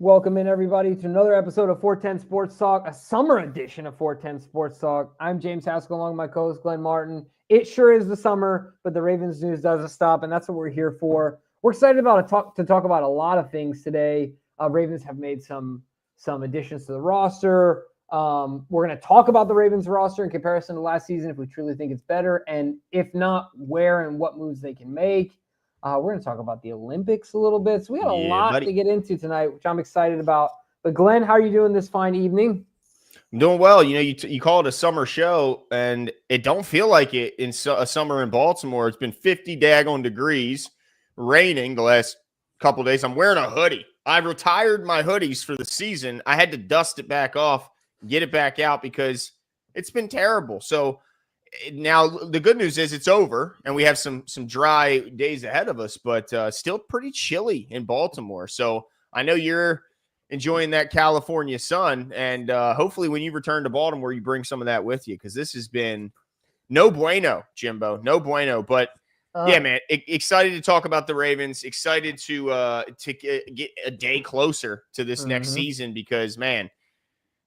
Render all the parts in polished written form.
Welcome in, everybody, to another episode of 410 Sports Talk, a summer edition of 410 Sports Talk. I'm James Haskell, along with my co-host Glenn Martin. It sure is the summer, but the Ravens news doesn't stop, and that's what we're here for. We're excited to talk about a lot of things today. Ravens have made some additions to the roster. We're going to talk about the Ravens roster in comparison to last season, if we truly think it's better, and if not, where and what moves they can make. We're going to talk about the Olympics a little bit. So we got a lot to get into tonight, which I'm excited about. But Glenn, how are you doing this fine evening? I'm doing well. You know, you call it a summer show, and it don't feel like it in a summer in Baltimore. It's been 50 daggone degrees, raining the last couple of days. I'm wearing a hoodie. I retired my hoodies for the season. I had to dust it back off, get it back out because it's been terrible. So now the good news is it's over, and we have some dry days ahead of us, but still pretty chilly in Baltimore. So I know you're enjoying that California sun, and hopefully when you return to Baltimore, you bring some of that with you, because this has been no bueno, Jimbo, no bueno. But yeah, man, excited to talk about the Ravens. Excited to get a day closer to this next season, because man.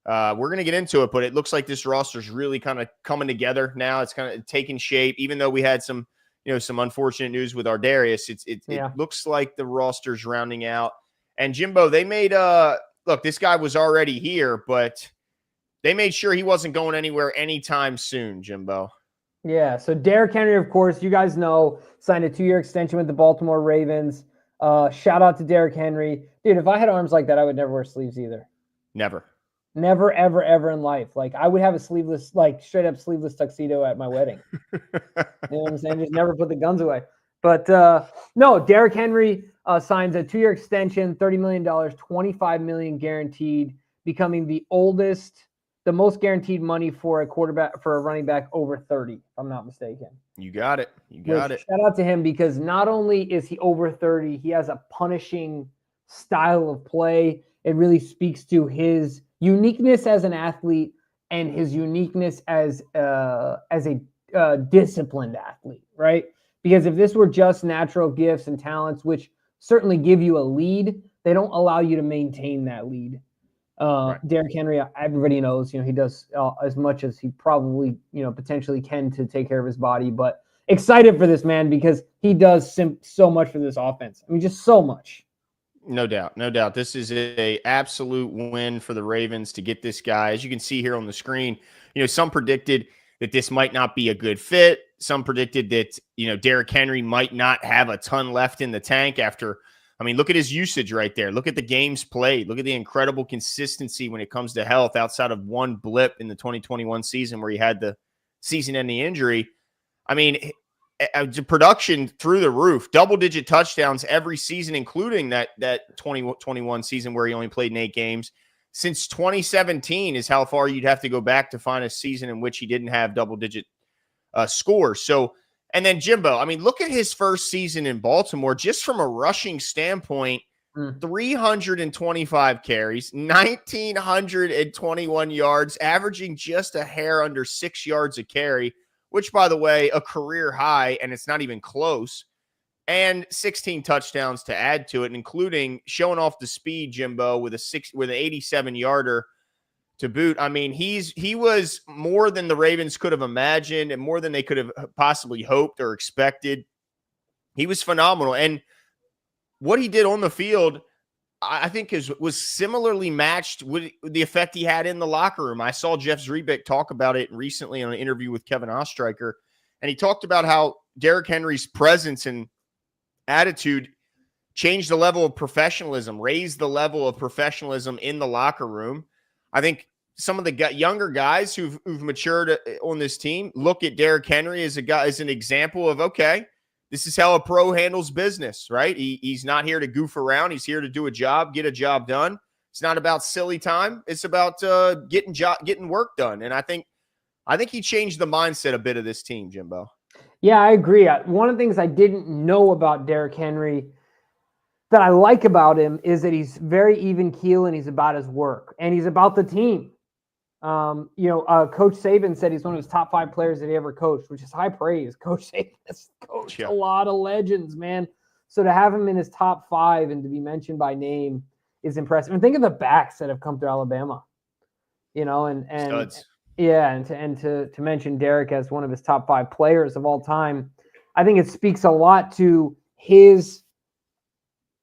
We're going to get into it, but it looks like this roster is really kind of coming together now. It's kind of taking shape, even though we had some unfortunate news with our Darius. It looks like the roster's rounding out. And Jimbo, they made look, this guy was already here, but they made sure he wasn't going anywhere anytime soon, Jimbo. Yeah, so Derrick Henry, of course, you guys know, signed a 2-year extension with the Baltimore Ravens. Shout out to Derrick Henry. Dude, if I had arms like that, I would never wear sleeves either. Never, ever, ever in life. Like, I would have a sleeveless, like, straight-up sleeveless tuxedo at my wedding. You know what I'm saying? Just never put the guns away. But, no, Derrick Henry signs a 2-year extension, $30 million, $25 million guaranteed, becoming the most guaranteed money for a running back over 30, if I'm not mistaken. You got it. Shout out to him, because not only is he over 30, he has a punishing style of play. It really speaks to his uniqueness as an athlete and his uniqueness as a disciplined athlete, right? Because if this were just natural gifts and talents, which certainly give you a lead, they don't allow you to maintain that lead. Right. Derrick Henry, everybody knows, he does as much as he probably, potentially can to take care of his body. But excited for this man, because he does so much for this offense. I mean, just so much. No doubt. This is a absolute win for the Ravens to get this guy. As you can see here on the screen, some predicted that this might not be a good fit. Some predicted that, Derrick Henry might not have a ton left in the tank after. I mean, look at his usage right there. Look at the games played. Look at the incredible consistency when it comes to health, outside of one blip in the 2021 season where he had the season-ending injury. I mean, production through the roof, double-digit touchdowns every season, including that 2021 season where he only played in 8 games. Since 2017 is how far you'd have to go back to find a season in which he didn't have double-digit scores. So, and then Jimbo, I mean, look at his first season in Baltimore, just from a rushing standpoint. 325 carries, 1,921 yards, averaging just a hair under 6 yards a carry, which, by the way, a career high, and it's not even close, and 16 touchdowns to add to it, including showing off the speed, Jimbo, with an 87-yarder to boot. I mean, he was more than the Ravens could have imagined and more than they could have possibly hoped or expected. He was phenomenal, and what he did on the field, I think, was similarly matched with the effect he had in the locker room. I saw Jeff Zrebiec talk about it recently on an interview with Kevin Ostreicher, and he talked about how Derrick Henry's presence and attitude changed the level of professionalism, raised the level of professionalism in the locker room. I think some of the younger guys who've matured on this team look at Derrick Henry as an example of, okay, this is how a pro handles business, right? He's not here to goof around. He's here to do a job, get a job done. It's not about silly time. It's about getting work done. And I think he changed the mindset a bit of this team, Jimbo. Yeah, I agree. One of the things I didn't know about Derrick Henry that I like about him is that he's very even keel, and he's about his work, and he's about the team. Coach Saban said he's one of his top 5 players that he ever coached, which is high praise. Coach Saban has coached a lot of legends, man. So to have him in his top 5 and to be mentioned by name is impressive. And think of the backs that have come through Alabama, and Studs. yeah, and to mention Derrick as one of his top 5 players of all time, I think it speaks a lot to his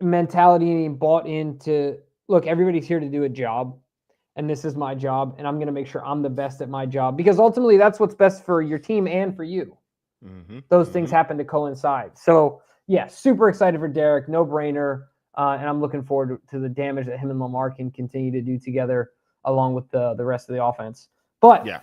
mentality and he bought into, look, everybody's here to do a job, and this is my job, and I'm going to make sure I'm the best at my job, because ultimately that's what's best for your team and for you. Those things happen to coincide. So yeah, super excited for Derrick, no brainer, and I'm looking forward to the damage that him and Lamar can continue to do together, along with the rest of the offense. But yeah,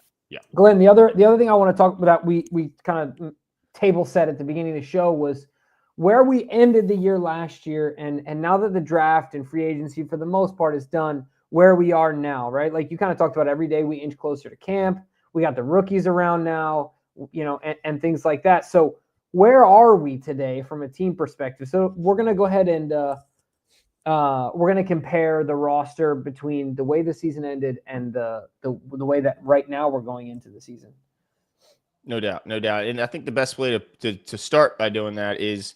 Glenn, the other thing I want to talk about, we kind of table set at the beginning of the show, was where we ended the year last year, and now that the draft and free agency for the most part is done, where we are now, right? Like you kind of talked about, every day we inch closer to camp. We got the rookies around now, and things like that. So where are we today from a team perspective? So we're going to go ahead and we're going to compare the roster between the way the season ended and the way that right now we're going into the season. No doubt. And I think the best way to start by doing that is,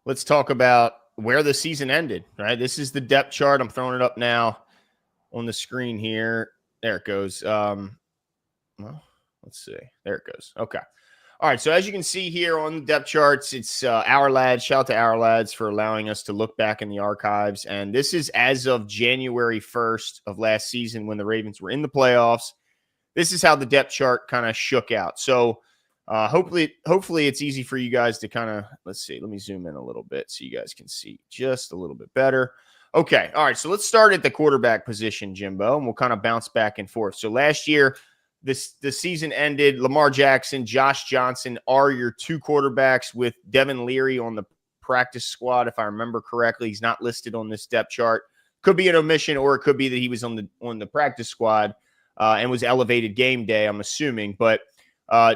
let's talk about where the season ended, right? This is the depth chart. I'm throwing it up now on the screen here. There it goes. Well, let's see. There it goes. Okay. All right. So as you can see here on the depth charts, it's Our Lads. Shout out to Our Lads for allowing us to look back in the archives. And this is as of January 1st of last season, when the Ravens were in the playoffs. This is how the depth chart kind of shook out. So hopefully it's easy for you guys to kind of, let's see, let me zoom in a little bit so you guys can see just a little bit better. Okay. All right. So let's start at the quarterback position, Jimbo, and we'll kind of bounce back and forth. So last year, the season ended. Lamar Jackson, Josh Johnson are your 2 quarterbacks, with Devin Leary on the practice squad. If I remember correctly, he's not listed on this depth chart. Could be an omission, or it could be that he was on the practice squad and was elevated game day, I'm assuming. But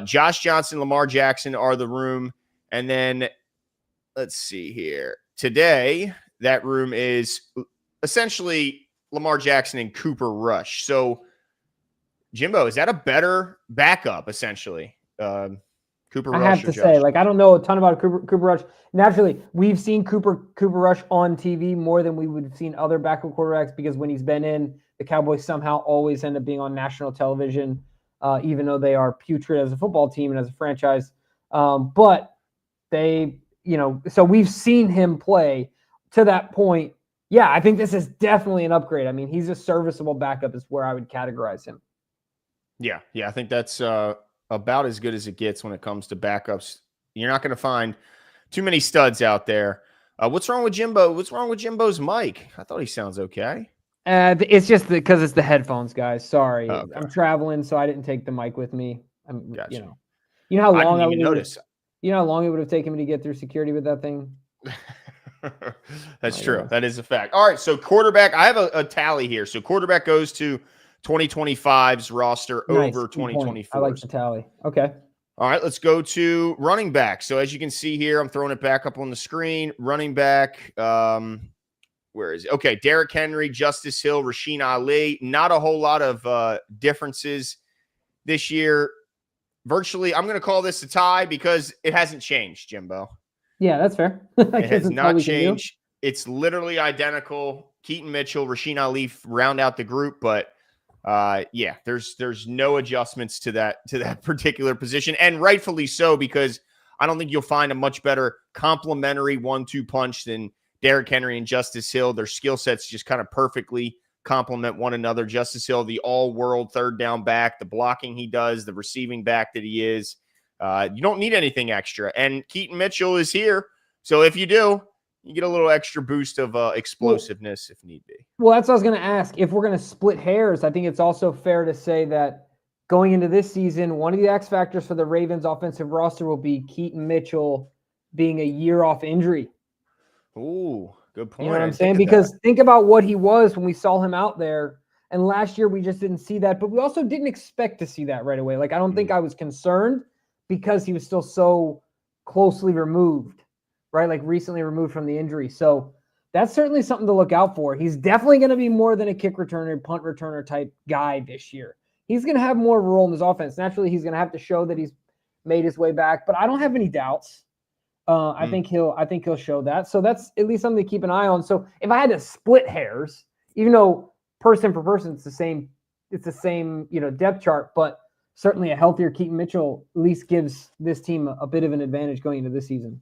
Josh Johnson, Lamar Jackson are the room. And then let's see here. Today, that room is essentially Lamar Jackson and Cooper Rush. So, Jimbo, is that a better backup, essentially? Cooper Rush? I have to say, I don't know a ton about Cooper Rush. Naturally, we've seen Cooper Rush on TV more than we would have seen other backup quarterbacks, because when he's been in, the Cowboys somehow always end up being on national television, even though they are putrid as a football team and as a franchise. But they, so we've seen him play to that point. Yeah, I think this is definitely an upgrade. I mean, he's a serviceable backup is where I would categorize him. Yeah, I think that's about as good as it gets when it comes to backups. You're not going to find too many studs out there. What's wrong with Jimbo? What's wrong with Jimbo's mic? I thought he sounds okay. It's just because it's the headphones, guys. Sorry, okay. I'm traveling, so I didn't take the mic with me. Gotcha. You know how long I didn't even notice. You know how long it would have taken me to get through security with that thing? That's true. God. That is a fact. All right, so quarterback, I have a tally here. So quarterback goes to 2025's roster over 2024. I like the tally. Okay. All right, let's go to running back. So as you can see here, I'm throwing it back up on the screen. Running back, where is it? Okay, Derrick Henry, Justice Hill, Rasheen Ali. Not a whole lot of differences this year. Virtually, I'm going to call this a tie because it hasn't changed, Jimbo. Yeah, that's fair. It has not changed. It's literally identical. Keaton Mitchell, Rasheen Ali round out the group, but yeah, there's no adjustments to that particular position, and rightfully so, because I don't think you'll find a much better complementary 1-2 punch than Derrick Henry and Justice Hill. Their skill sets just kind of perfectly complement one another. Justice Hill, the all-world third down back, the blocking he does, the receiving back that he is. You don't need anything extra. And Keaton Mitchell is here, so if you do, you get a little extra boost of explosiveness if need be. Well, that's what I was going to ask. If we're going to split hairs, I think it's also fair to say that going into this season, one of the X factors for the Ravens offensive roster will be Keaton Mitchell being a year off injury. Ooh, good point. You know what I'm saying? Because think about what he was when we saw him out there. And last year we just didn't see that, but we also didn't expect to see that right away. Like, I don't think I was concerned because he was still so closely removed, right? Like recently removed from the injury. So that's certainly something to look out for. He's definitely going to be more than a kick returner, punt returner type guy this year. He's going to have more of a role in this offense. Naturally, he's going to have to show that he's made his way back, but I don't have any doubts. I think he'll show that. So that's at least something to keep an eye on. So if I had to split hairs, even though person for person it's the same depth chart, but certainly a healthier Keaton Mitchell at least gives this team a bit of an advantage going into this season.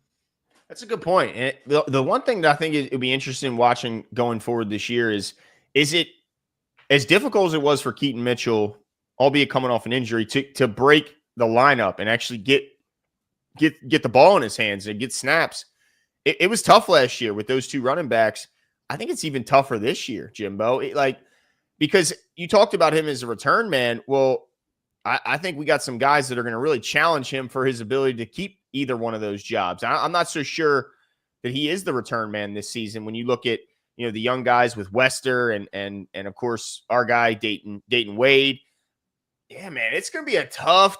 That's a good point. And the one thing that I think it would be interesting watching going forward this year is it as difficult as it was for Keaton Mitchell, albeit coming off an injury, to break the lineup and actually get the ball in his hands and get snaps. It was tough last year with those two running backs. I think it's even tougher this year, Jimbo. Because you talked about him as a return man. Well, I think we got some guys that are going to really challenge him for his ability to keep either one of those jobs. I'm not so sure that he is the return man this season. When you look at the young guys with Wester and of course our guy Dayton Wade. Yeah, man, it's going to be a tough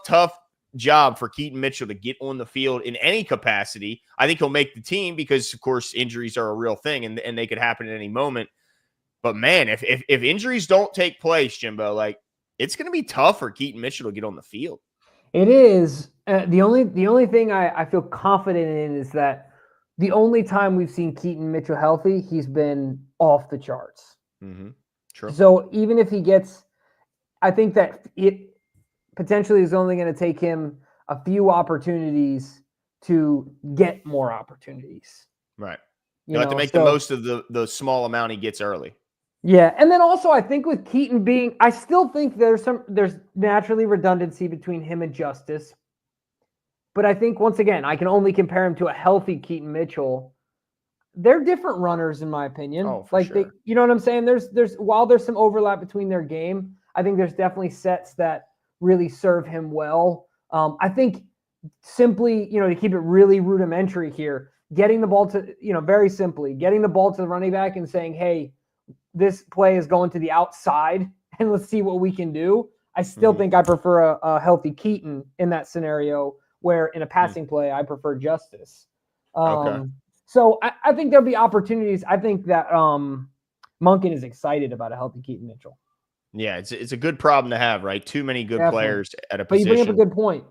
job for Keaton Mitchell to get on the field in any capacity. I think he'll make the team because, of course, injuries are a real thing and they could happen at any moment. But man, if injuries don't take place, Jimbo, it's going to be tough for Keaton Mitchell to get on the field. It is. The only thing I feel confident in is that the only time we've seen Keaton Mitchell healthy, he's been off the charts. Mm-hmm. True. So even if he gets, I think that it potentially is only going to take him a few opportunities to get more opportunities. Right. You have to make the most of the small amount he gets early. Yeah, and then also I think with Keaton I still think there's naturally redundancy between him and Justice. But I think once again, I can only compare him to a healthy Keaton Mitchell. They're different runners in my opinion. Oh, for sure. You know what I'm saying? There's while there's some overlap between their game, I think there's definitely sets that really serve him well. I think simply, to keep it really rudimentary here, getting the ball to, very simply, getting the ball to the running back and saying, hey, this play is going to the outside and let's see what we can do. I still think I prefer a healthy Keaton in that scenario, where in a passing play, I prefer Justice. Okay. So I think there'll be opportunities. I think that Monken is excited about a healthy Keaton Mitchell. Yeah, it's a good problem to have, right? Too many good players at a position. But you bring up a good point.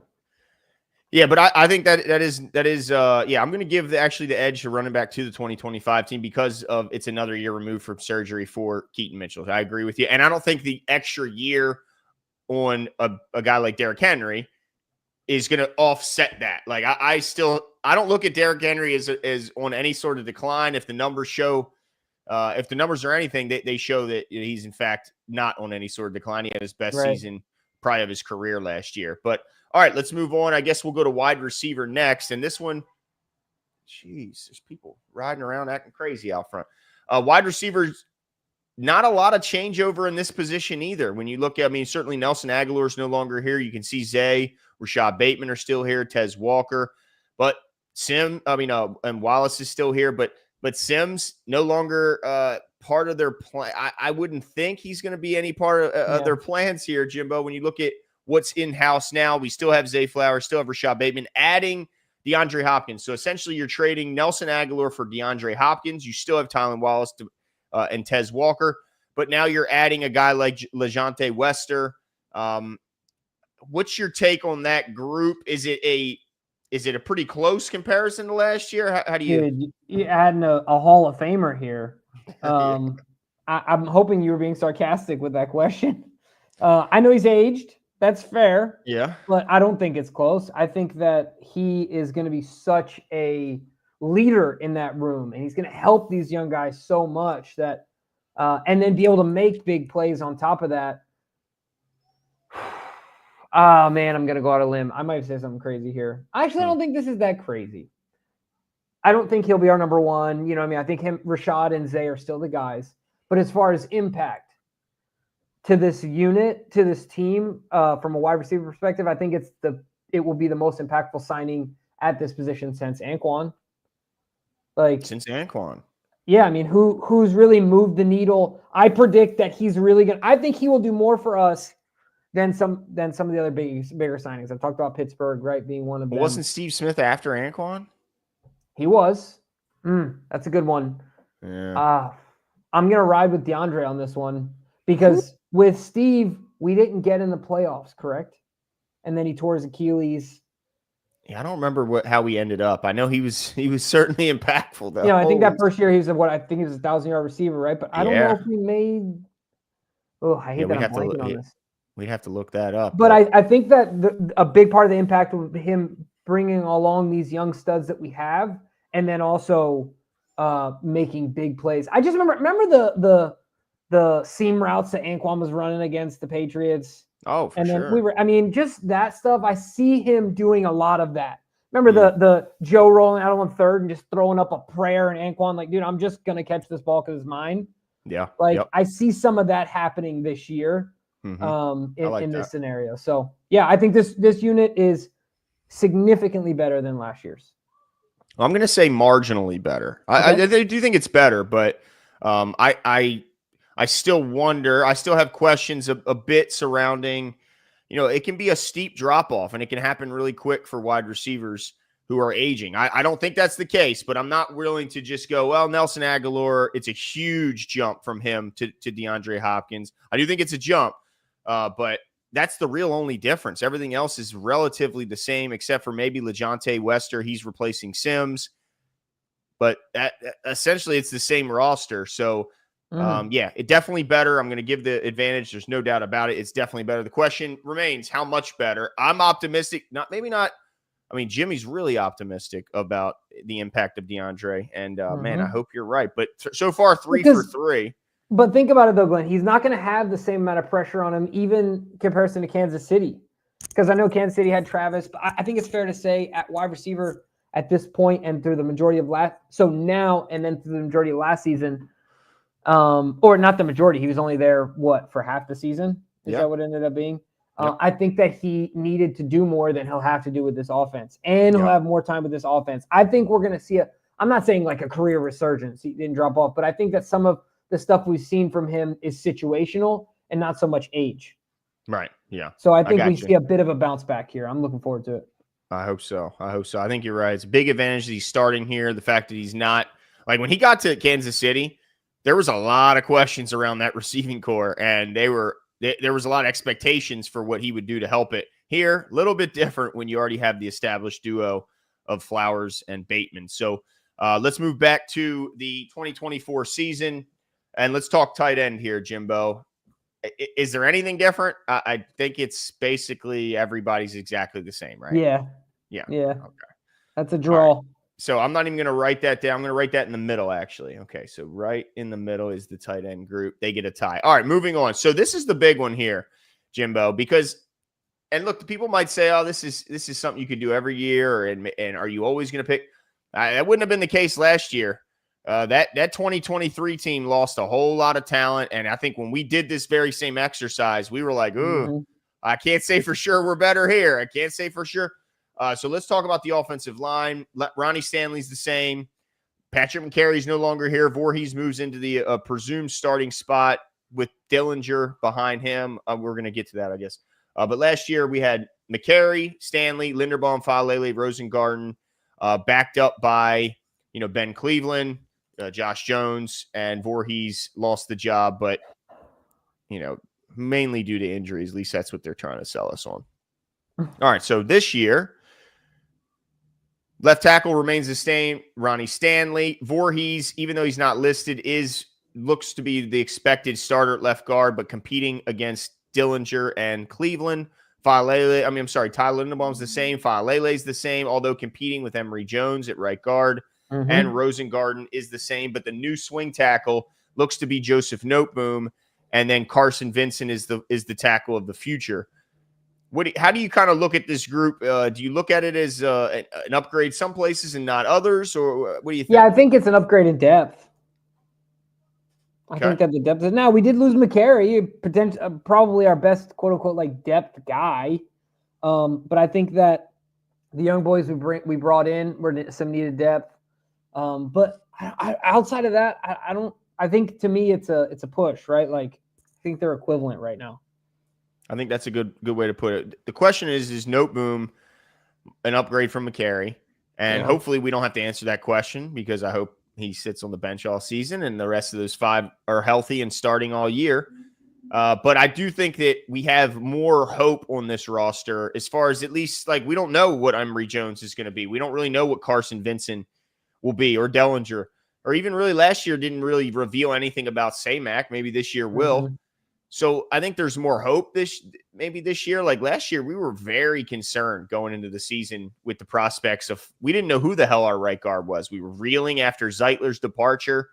Yeah, but I think that is I'm going to give the edge to running back to the 2025 team because of it's another year removed from surgery for Keaton Mitchell. I agree with you. And I don't think the extra year on a guy like Derrick Henry is going to offset that. I don't look at Derrick Henry as on any sort of decline. If the numbers show, if the numbers are anything, they show that he's in fact not on any sort of decline. He had his best season probably of his career last year. But all right, let's move on. I guess we'll go to wide receiver next. And this one, geez, there's people riding around acting crazy out front. Wide receivers, not a lot of changeover in this position either. When you look at, certainly Nelson Aguilar is no longer here. You can see Zay, Rashad Bateman are still here, Tez Walker. But and Wallace is still here. But Sims no longer part of their plan. I wouldn't think he's going to be any part of their plans here, Jimbo. When you look at what's in-house now, we still have Zay Flowers, still have Rashad Bateman, adding DeAndre Hopkins. So essentially you're trading Nelson Aguilar for DeAndre Hopkins. You still have Tylan Wallace and Tez Walker, but now you're adding a guy like LeJonte Wester. What's your take on that group? Is it a pretty close comparison to last year? How do you... Dude, you're adding a Hall of Famer here. I'm hoping you were being sarcastic with that question. I know he's aged. That's fair. Yeah. But I don't think it's close. I think that he is going to be such a leader in that room, and he's going to help these young guys so much that and then be able to make big plays on top of that. Oh, man, I'm going to go out on a limb. I might say something crazy here. Actually, I don't think this is that crazy. I don't think he'll be our number one. I think Rashad and Zay are still the guys. But as far as impact to this unit, to this team, from a wide receiver perspective, I think it will be the most impactful signing at this position since Anquan. Since Anquan. Yeah, who's really moved the needle? I predict that he's really going to – I think he will do more for us than some of the other bigger signings. I've talked about Pittsburgh, right, being one of them. Wasn't Steve Smith after Anquan? He was. That's a good one. Yeah. I'm going to ride with DeAndre on this one because with Steve, we didn't get in the playoffs, correct? And then he tore his Achilles. Yeah, I don't remember how he ended up. I know he was certainly impactful though. I think that Holy, first year he was I think he was a 1,000-yard receiver, right? But I don't know yeah, if he made. Oh, I yeah. hate that I'm blanking on this. We'd have to look that up. But I think that a big part of the impact of him bringing along these young studs that we have, and then also making big plays. I just remember the seam routes that Anquan was running against the Patriots. Oh, for And then sure. just that stuff. I see him doing a lot of that. Remember the Joe rolling out on third and just throwing up a prayer, and Anquan like, dude, I'm just gonna catch this ball because it's mine. Yeah. Like Yep. I see some of that happening this year like in this that. scenario. So yeah, I think this unit is significantly better than last year's. I'm going to say marginally better. Okay. I do think it's better, but I still wonder. I still have questions a bit surrounding. It can be a steep drop off, and it can happen really quick for wide receivers who are aging. I don't think that's the case, but I'm not willing to just go, well, Nelson Aguilar, it's a huge jump from him to DeAndre Hopkins. I do think it's a jump, but that's the real only difference. Everything else is relatively the same, except for maybe LeJontay Wester. He's replacing Sims, but essentially it's the same roster. So, yeah, it definitely better. I'm going to give the advantage. There's no doubt about it. It's definitely better. The question remains, how much better? I'm optimistic. Maybe not. I mean, Jimmy's really optimistic about the impact of DeAndre, and man, I hope you're right. But so far, 3 for 3. But think about it though, Glenn. He's not going to have the same amount of pressure on him, even comparison to Kansas City, because I know Kansas City had Travis, but I think it's fair to say at wide receiver at this point and through the majority of through the majority of last season, or not the majority. He was only there for half the season. Is that what it ended up being? Yep. I think that he needed to do more than he'll have to do with this offense, and he'll have more time with this offense. I think we're going to see I'm not saying like a career resurgence. He didn't drop off, but I think that some of the stuff we've seen from him is situational and not so much age. Right. Yeah. So I think we see a bit of a bounce back here. I'm looking forward to it. I hope so. I think you're right. It's a big advantage that he's starting here. The fact that he's not like when he got to Kansas City, there was a lot of questions around that receiving core, and there was a lot of expectations for what he would do to help it. Here, a little bit different when you already have the established duo of Flowers and Bateman. So let's move back to the 2024 season, and let's talk tight end here, Jimbo. Is there anything different? I think it's basically everybody's exactly the same, right? Yeah. Yeah. Okay. That's a draw. Right. So I'm not even going to write that down. I'm going to write that in the middle, actually. Okay, so right in the middle is the tight end group. They get a tie. All right, moving on. So this is the big one here, Jimbo, because and look, the people might say, "Oh, this is something you could do every year," and are you always going to pick? That wouldn't have been the case last year. That 2023 team lost a whole lot of talent, and I think when we did this very same exercise, we were like, "Ooh, I can't say for sure we're better here. I can't say for sure." So let's talk about the offensive line. Ronnie Stanley's the same. Patrick McCarry's no longer here. Voorhees moves into the presumed starting spot with Dillinger behind him. We're going to get to that, I guess. But last year we had McCarry, Stanley, Linderbaum, Falele, Rosengarten, backed up by Ben Cleveland, Josh Jones, and Voorhees lost the job, but mainly due to injuries. At least that's what they're trying to sell us on. All right, so this year, left tackle remains the same, Ronnie Stanley. Voorhees, even though he's not listed, looks to be the expected starter at left guard, but competing against Dillinger and Cleveland. Tyler Linderbaum's the same. Falele's the same, although competing with Emory Jones at right guard. And Rosengarten is the same, but the new swing tackle looks to be Joseph Noteboom, and then Carson Vincent is the tackle of the future. How do you kind of look at this group? Do you look at it as an upgrade some places and not others, or what do you think? Yeah, I think it's an upgrade in depth. I think that the depth is now. We did lose McCarry, probably our best quote unquote like depth guy, but I think that the young boys we brought in were some needed depth. But outside of that, I don't. I think to me it's a push, right? Like I think they're equivalent right now. I think that's a good way to put it. The question is Noteboom an upgrade from McCarry? And hopefully we don't have to answer that question, because I hope he sits on the bench all season and the rest of those 5 are healthy and starting all year. But I do think that we have more hope on this roster as far as at least like we don't know what Emory Jones is going to be. We don't really know what Carson Vincent will be or Dellinger or even really last year didn't really reveal anything about Samac. Maybe this year will. Mm-hmm. So I think there's more hope this year. Like last year, we were very concerned going into the season with the prospects of we didn't know who the hell our right guard was. We were reeling after Zeitler's departure.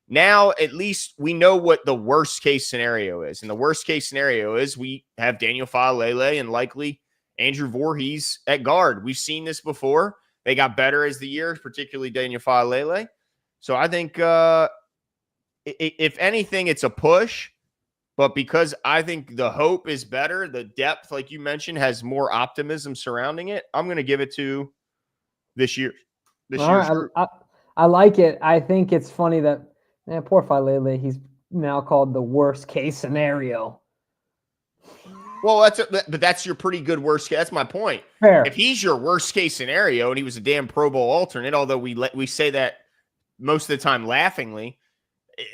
Now, at least we know what the worst case scenario is. And the worst case scenario is we have Daniel Faalele and likely Andrew Voorhees at guard. We've seen this before. They got better as the year, particularly Daniel Faalele. So I think if anything, it's a push. But because I think the hope is better, the depth, like you mentioned, has more optimism surrounding it, I'm going to give it to this year. I like it. I think it's funny that poor Faalele, he's now called the worst case scenario. Well, but that's your pretty good worst case. That's my point. Fair. If he's your worst case scenario and he was a damn Pro Bowl alternate, although we say that most of the time laughingly,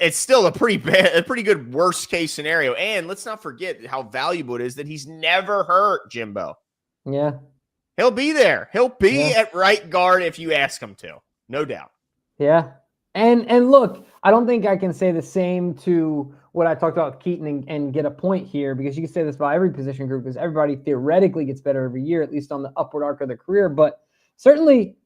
it's still a pretty good worst case scenario. And let's not forget how valuable it is that he's never hurt, Jimbo. Yeah. He'll be there. He'll be at right guard if you ask him to. No doubt. Yeah. And look, I don't think I can say the same to what I talked about with Keaton and get a point here, because you can say this about every position group, because everybody theoretically gets better every year, at least on the upward arc of their career. But certainly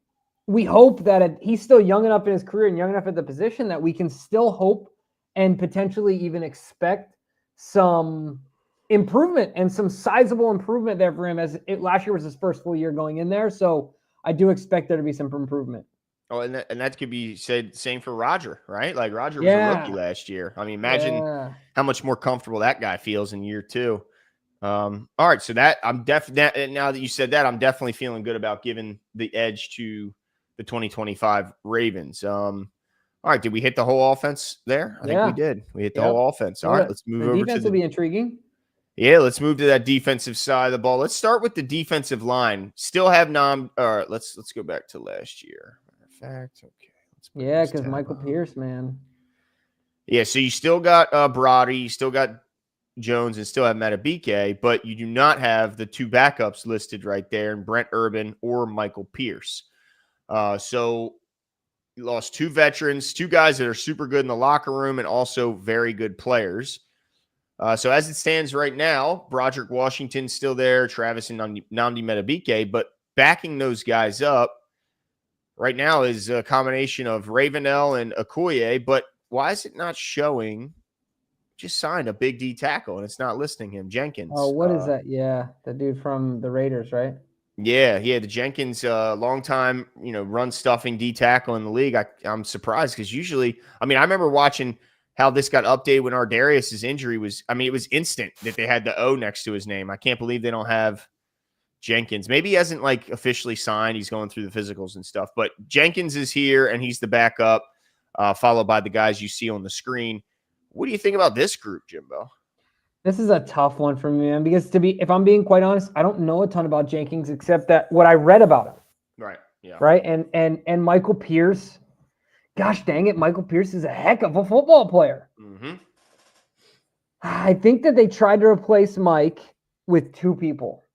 we hope that he's still young enough in his career and young enough at the position that we can still hope and potentially even expect some improvement and some sizable improvement there for him, as last year was his first full year going in there. So I do expect there to be some improvement. Oh, and that could be said same for Roger, right? Like Roger was a rookie last year. I mean, imagine how much more comfortable that guy feels in year two. All right, so that I'm definitely, now that you said that, I'm definitely feeling good about giving the edge to the 2025 Ravens. All right, did we hit the whole offense there? I think we did. We hit the whole offense. All right, let's move over to the defense will be intriguing. Yeah, let's move to that defensive side of the ball. Let's start with the defensive line. Still have let's go back to last year. Fact. Okay. Because Michael Pierce, man. Yeah, so you still got Brody, you still got Jones, and still have Matabike, but you do not have the two backups listed right there, and Brent Urban or Michael Pierce. So you lost two veterans, two guys that are super good in the locker room and also very good players. So as it stands right now, Broderick Washington's still there, Travis and Nnamdi Matabike, but backing those guys up right now is a combination of Ravenel and Okoye, but why is it not showing? Just signed a big D tackle, and it's not listing him. Jenkins. Oh, what is that? Yeah, the dude from the Raiders, right? Yeah, the Jenkins, long time, run stuffing D tackle in the league. I'm surprised because usually, I remember watching how this got updated when Ardarius's injury was. It was instant that they had the O next to his name. I can't believe they don't have Jenkins. Maybe he hasn't officially signed. He's going through the physicals and stuff, but Jenkins is here and he's the backup, followed by the guys you see on the screen. What do you think about this group, Jimbo? This is a tough one for me, man, because if I'm being quite honest, I don't know a ton about Jenkins except that what I read about him. Right. Yeah. Right. And Michael Pierce, gosh dang it, Michael Pierce is a heck of a football player. Mm-hmm. I think that they tried to replace Mike with two people.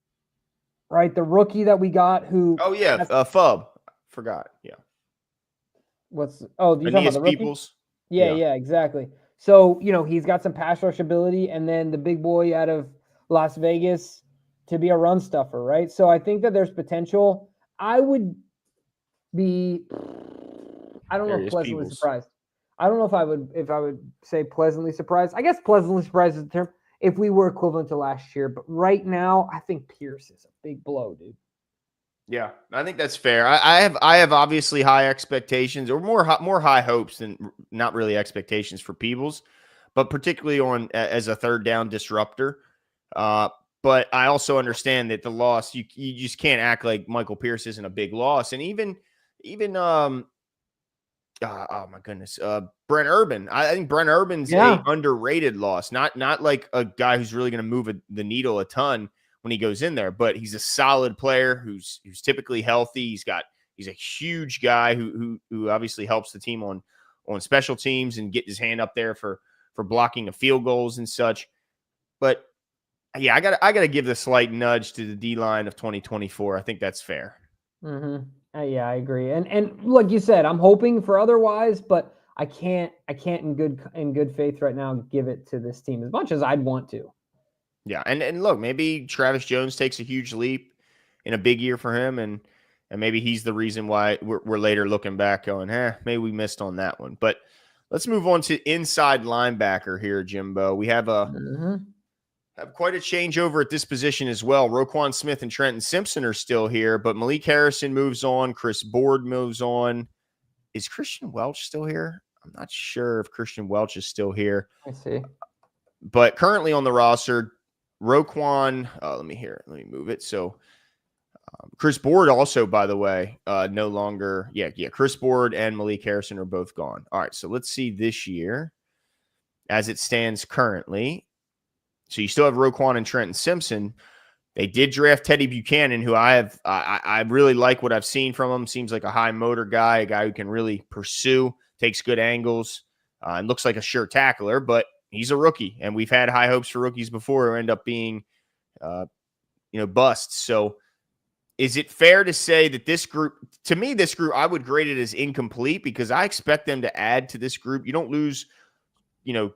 Right, the rookie that we got who. Oh yeah, Fub. Forgot. Yeah. Do you talking about the rookie? Peoples? Yeah, exactly. So he's got some pass rush ability, and then the big boy out of Las Vegas to be a run stuffer, right? So I think that there's potential. I would be. I don't know if pleasantly Peoples. surprised. I don't know if I would say pleasantly surprised. I guess pleasantly surprised is the term. If we were equivalent to last year, but right now, I think Pierce is a big blow, dude. Yeah, I think that's fair. I have obviously high expectations, or more high hopes than not really expectations for Peebles, but particularly on as a third down disruptor. But I also understand that the loss, you just can't act like Michael Pierce isn't a big loss, and even oh my goodness, Brent Urban. I think Brent Urban's a underrated loss. Not like a guy who's really going to move the needle a ton when he goes in there, but he's a solid player who's typically healthy. He's a huge guy who obviously helps the team on special teams and get his hand up there for blocking the field goals and such. But yeah, I gotta give the slight nudge to the D line of 2024. I think that's fair. Yeah, I agree. And like you said, I'm hoping for otherwise, but I can't in good faith right now give it to this team as much as I'd want to. Yeah, and look, maybe Travis Jones takes a huge leap in a big year for him, and maybe he's the reason why we're later looking back going, maybe we missed on that one. But let's move on to inside linebacker here, Jimbo. We have have quite a changeover at this position as well. Roquan Smith and Trenton Simpson are still here, but Malik Harrison moves on. Chris Board moves on. Is Christian Welch still here? I'm not sure if Christian Welch is still here. I see. But currently on the roster, Roquan, let me move it. So Chris Board also, by the way, no longer. Yeah. Chris Board and Malik Harrison are both gone. All right. So let's see this year as it stands currently. So you still have Roquan and Trenton Simpson. They did draft Teddy Buchanan, who I really like what I've seen from him. Seems like a high motor guy, a guy who can really pursue, takes good angles, and looks like a sure tackler, but he's a rookie. And we've had high hopes for rookies before who end up being, busts. So is it fair to say that this group, I would grade it as incomplete because I expect them to add to this group. You don't lose,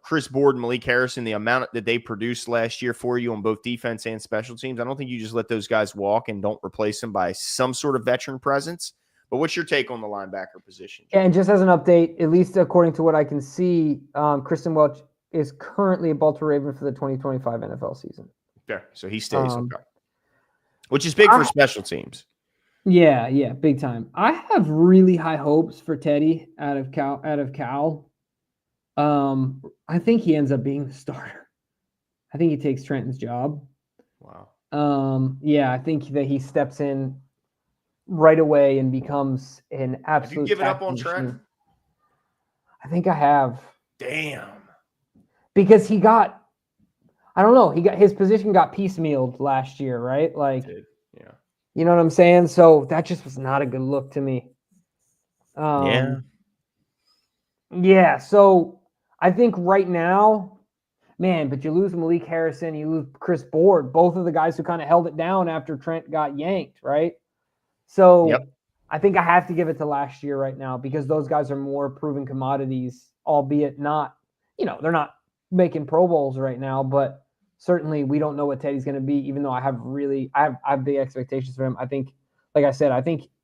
Chris Board and Malik Harrison, the amount that they produced last year for you on both defense and special teams. I don't think you just let those guys walk and don't replace them by some sort of veteran presence. But what's your take on the linebacker position? Yeah, and just as an update, at least according to what I can see, Christian Welch is currently a Baltimore Raven for the 2025 NFL season. Okay, so he stays. Okay. Which is big for special teams. Yeah, big time. I have really high hopes for Teddy out of Cal. I think he ends up being the starter. I think he takes Trenton's job. Wow. Yeah, I think that he steps in right away and becomes an absolute. Have you given up on Trent? I think I have. Damn. Because he got his position got piecemealed last year, right? Like, yeah. You know what I'm saying? So that just was not a good look to me. Yeah. So I think right now, man, but you lose Malik Harrison, you lose Chris Board, both of the guys who kind of held it down after Trent got yanked, right? So I think I have to give it to last year right now because those guys are more proven commodities, albeit not, they're not making Pro Bowls right now, but certainly we don't know what Teddy's going to be, even though I have big expectations for him. I think, like I said,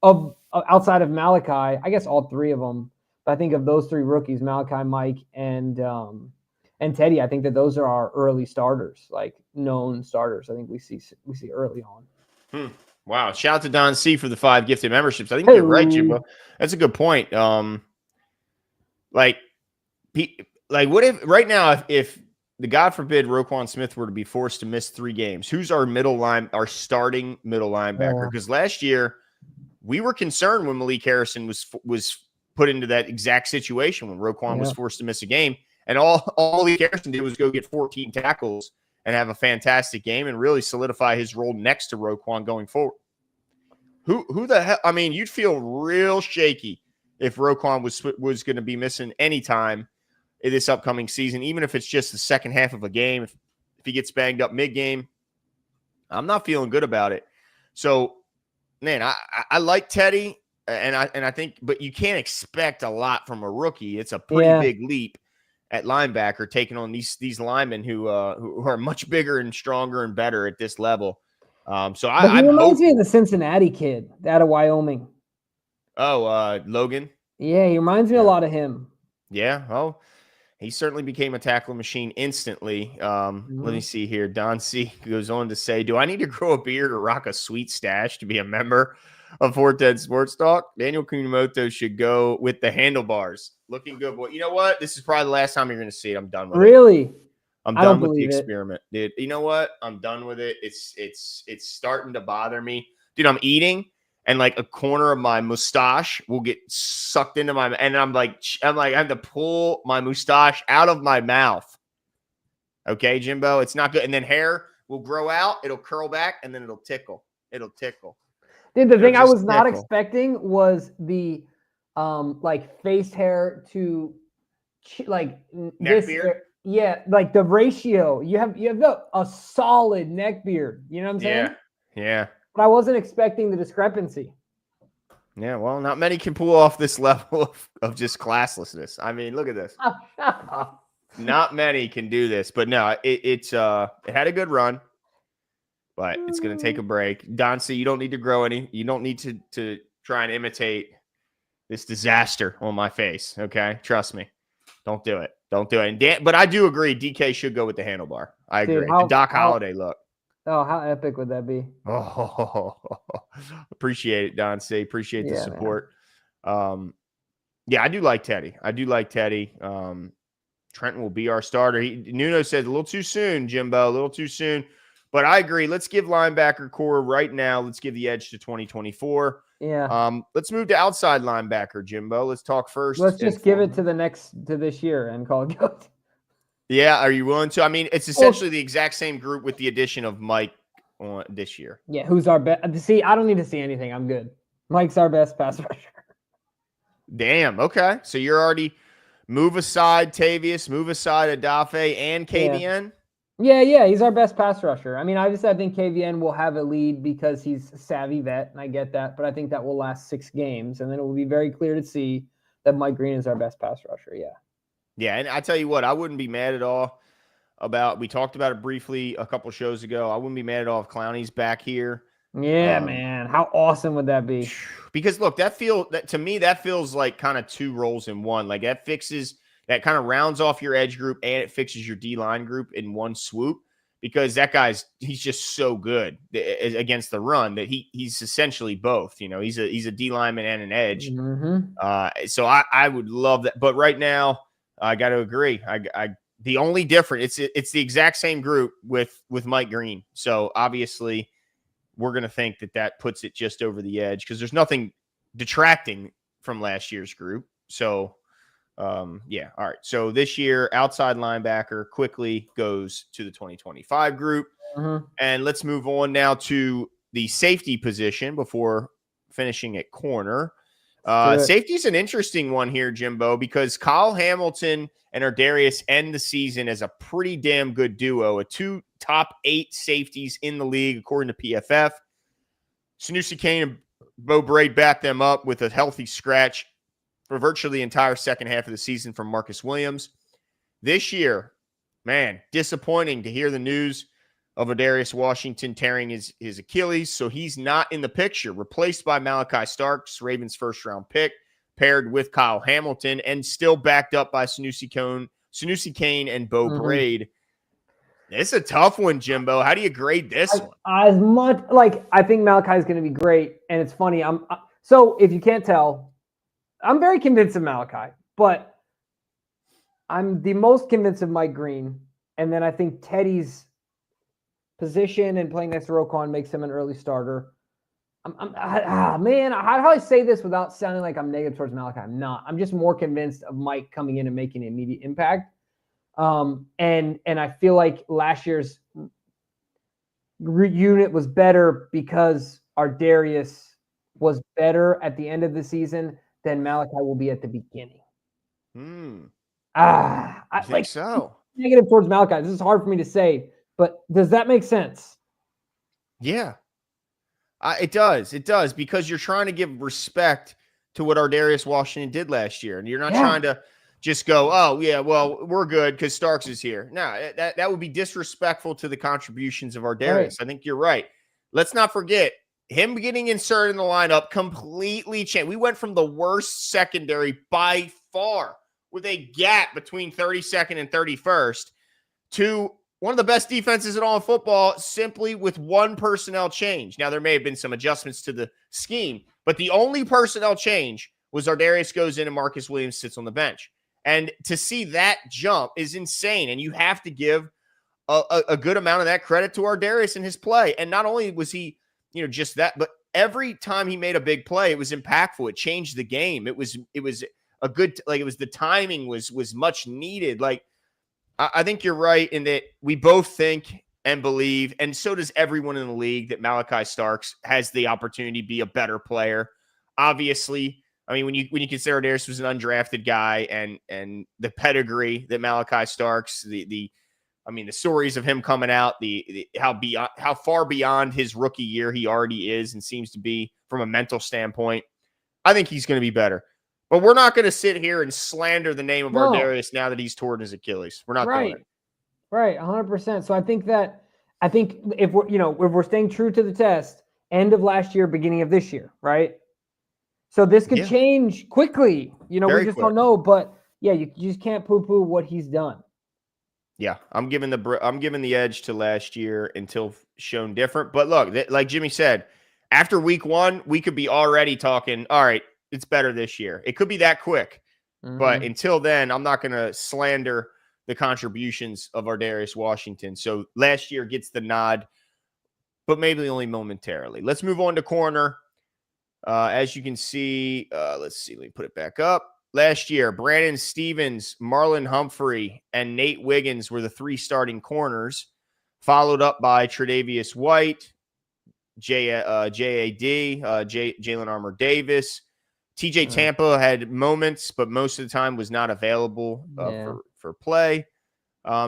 of outside of Malachi, I guess all three of them, but I think of those three rookies, Malachi, Mike, and Teddy, I think that those are our early starters, like known starters. I think we see early on. Wow. Shout out to Don C for the 5 gifted memberships. I think you're right, Jimbo. That's a good point. What if right now, if the God forbid Roquan Smith were to be forced to miss 3 games, who's our starting middle linebacker? Because last year we were concerned when Malik Harrison was put into that exact situation when Roquan was forced to miss a game. And all Malik Harrison did was go get 14 tackles and have a fantastic game and really solidify his role next to Roquan going forward. Who the hell? I mean, you'd feel real shaky if Roquan was going to be missing any time in this upcoming season, even if it's just the second half of a game. If he gets banged up mid-game, I'm not feeling good about it. So, man, I like Teddy, and I think, but you can't expect a lot from a rookie. It's a pretty big leap at linebacker, taking on these linemen who are much bigger and stronger and better at this level. So he reminds me of the Cincinnati kid out of Wyoming. Oh, Logan. Yeah, he reminds me a lot of him. Yeah. Oh, he certainly became a tackling machine instantly. Let me see here. Don C goes on to say, "Do I need to grow a beard or rock a sweet stash to be a member of 410 Sports Talk? Daniel Kunamoto should go with the handlebars. Looking good, boy. You know what? This is probably the last time you're going to see it. I'm done with it. Really? I'm done with the experiment, dude. You know what? I'm done with it. It's starting to bother me, dude. I'm eating, and like a corner of my mustache will get sucked into my, and I'm like, I have to pull my mustache out of my mouth. Okay, Jimbo, it's not good. And then hair will grow out. It'll curl back, and then it'll tickle. Dude, the thing I was not expecting was the face hair to like neck beard. Yeah, like the ratio. You have a solid neck beard. You know what I'm saying? Yeah. But I wasn't expecting the discrepancy. Yeah, well, not many can pull off this level of just classlessness. I mean, look at this. Not many can do this, but no, it had a good run, but it's going to take a break. Don C, you don't need to grow any. You don't need to try and imitate this disaster on my face. Okay, trust me. Don't do it. Don't do it. And but I do agree. DK should go with the handlebar. I agree. Dude, The Doc Holliday look. Oh, how epic would that be? Oh, appreciate it, Don C. Appreciate the support. Yeah, I do like Teddy. Trenton will be our starter. Nuno said a little too soon, Jimbo, a little too soon. But I agree. Let's give linebacker core right now. Let's give the edge to 2024. Yeah. Let's move to outside linebacker, Jimbo. Let's talk first. Let's just give it to this year and call it good. Yeah, are you willing to? I mean, it's essentially the exact same group with the addition of Mike on this year. Yeah, who's our best? See, I don't need to see anything. I'm good. Mike's our best pass rusher. Damn. Okay. So you're already move aside Tavius, move aside Adafe and KVN. Yeah, he's our best pass rusher. I mean, obviously, I think KVN will have a lead because he's a savvy vet, and I get that. But I think that will last 6 games, and then it will be very clear to see that Mike Green is our best pass rusher. Yeah. Yeah, and I tell you what, I wouldn't be mad at all about. We talked about it briefly a couple shows ago. I wouldn't be mad at all if Clowney's back here. Yeah, man, how awesome would that be? Because look, to me that feels like kind of 2 roles in one. Like that kind of rounds off your edge group and it fixes your D-line group in one swoop. Because that he's just so good against the run that he's essentially both. You know, he's a D lineman and an edge. Mm-hmm. So I would love that. But right now, I got to agree. The only difference it's the exact same group with Mike Green. So obviously, we're going to think that puts it just over the edge because there's nothing detracting from last year's group. So, yeah. All right. So this year, outside linebacker quickly goes to the 2025 group. Mm-hmm. And let's move on now to the safety position before finishing at corner. Safety's an interesting one here, Jimbo, because Kyle Hamilton and Ardarius end the season as a pretty damn good duo, 2 top 8 safeties in the league, according to PFF. Sanusi Kane and Bo Braid back them up with a healthy scratch for virtually the entire second half of the season from Marcus Williams. This year, man, disappointing to hear the news of Adarius Washington tearing his Achilles, so he's not in the picture. Replaced by Malachi Starks, Ravens' first-round pick, paired with Kyle Hamilton, and still backed up by Sanusi Kane and Bo Braid. It's a tough one, Jimbo. How do you grade this one? As much I think Malachi is going to be great, and it's funny. So if you can't tell, I'm very convinced of Malachi, but I'm the most convinced of Mike Green, and then I think Teddy's position and playing next to Roquan makes him an early starter. Man, how do I say this without sounding like I'm negative towards Malachi? I'm not. I'm just more convinced of Mike coming in and making an immediate impact. And I feel like last year's unit was better because Ardarius was better at the end of the season than Malachi will be at the beginning. I think so. Negative towards Malachi. This is hard for me to say, but does that make sense? Yeah. It does. It does, because you're trying to give respect to what Ardarius Washington did last year. And you're not trying to just go, oh, yeah, well, we're good because Starks is here. No, that would be disrespectful to the contributions of Ardarius. Right. I think you're right. Let's not forget, him getting inserted in the lineup completely changed. We went from the worst secondary by far with a gap between 32nd and 31st to one of the best defenses in all of football simply with one personnel change. Now, there may have been some adjustments to the scheme, but the only personnel change was Ardarius goes in and Marcus Williams sits on the bench. And to see that jump is insane. And you have to give a good amount of that credit to Ardarius and his play. And not only was he, just that, but every time he made a big play, it was impactful. It changed the game. It was a good, the timing was much needed. I think you're right in that we both think and believe, and so does everyone in the league, that Malachi Starks has the opportunity to be a better player. Obviously, I mean, when you consider Darius was an undrafted guy and the pedigree that Malachi Starks, the stories of him coming out, how far beyond his rookie year he already is and seems to be from a mental standpoint, I think he's going to be better. But we're not going to sit here and slander the name of Ardarius now that he's torn his Achilles. We're not doing it. Right, 100%. So I think if we're staying true to the test, end of last year, beginning of this year, right? So this could change quickly. We just don't know. But yeah, you just can't poo-poo what he's done. Yeah, I'm giving the edge to last year until shown different. But look, like Jimmy said, after week 1, we could be already talking, all right, it's better this year. It could be that quick. Mm-hmm. But until then, I'm not going to slander the contributions of Ardarius Washington. So last year gets the nod, but maybe only momentarily. Let's move on to corner. As you can see, let's see. Let me put it back up. Last year, Brandon Stevens, Marlon Humphrey, and Nate Wiggins were the 3 starting corners, followed up by Tre'Davious White, JAD, Jalen Armour-Davis. TJ Tampa had moments, but most of the time was not available for play.